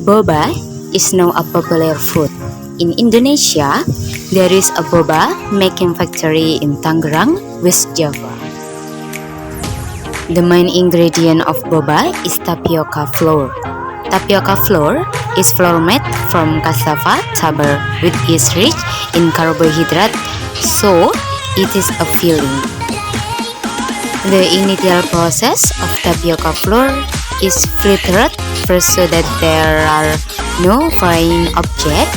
Boba is now a popular food. In Indonesia, there is a boba making factory in Tangerang, West Java. The main ingredient of boba is tapioca flour. Tapioca flour is flour made from cassava tuber which is rich in carbohydrate, so it is a filling. The initial process of tapioca flour is filtered first so that there are no foreign objects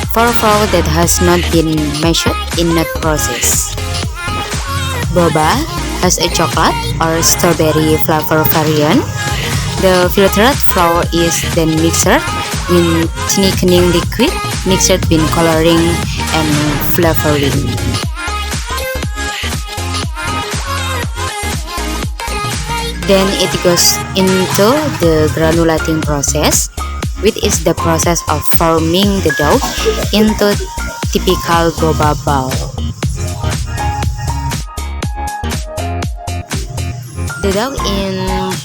for flour that has not been measured in that process. Boba has a chocolate or strawberry flavor variant. The filtered flour is then mixed with thickening liquid mixed with coloring and flavoring. Then it goes into the granulating process, which is the process of forming the dough into typical boba ball. The dough is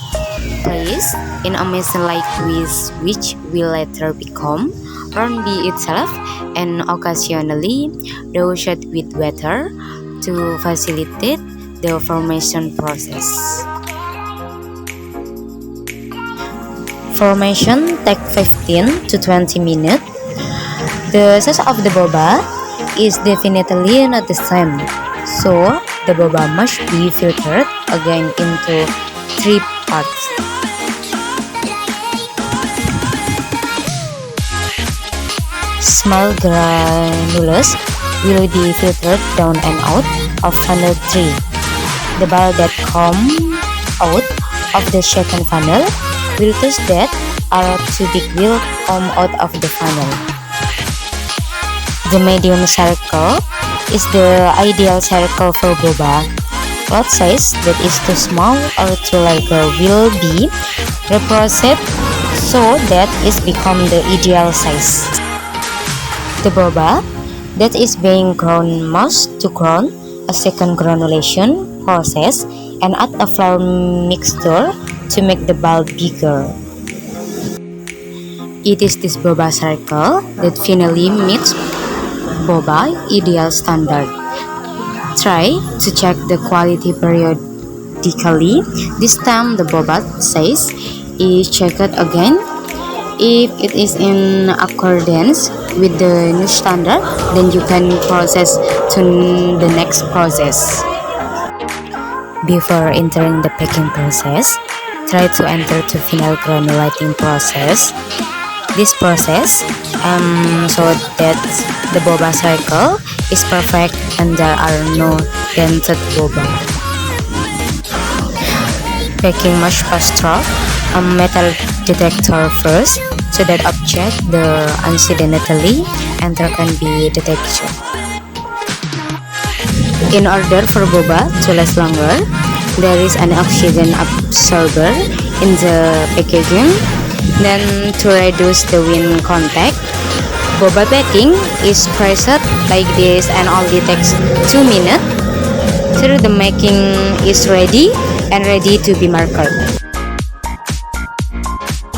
placed in a machine like this, which will later become round by itself and occasionally doused with water to facilitate the formation process. Formation takes 15 to 20 minutes. The size of the boba is definitely not the same, so the boba must be filtered again into 3 parts. Small granules will be filtered down and out of funnel 3. The ball that come out of the second funnel filters that are too big will come out of the funnel. The medium circle is the ideal circle for boba. Lot size that is too small or too larger will be reprocessed so that it becomes the ideal size. The boba that is being ground must to ground a second granulation process and add a flour mixture to make the ball bigger. It is this boba circle that finally meets boba ideal standard. Try to check the quality periodically. This time the boba size is checked again. If it is in accordance with the new standard, then you can process to the next process. Before entering the packing process, try to enter to final granulating process. This process so that the boba circle is perfect and there are no dented boba. Packing must pass through a metal detector first so that objects the accidentally enter can be detected. In order for boba to last longer, there is an oxygen absorber in the packaging. Then to reduce the wind contact, boba packing is pressed like this and only takes 2 minutes. So the making is ready and ready to be marketed.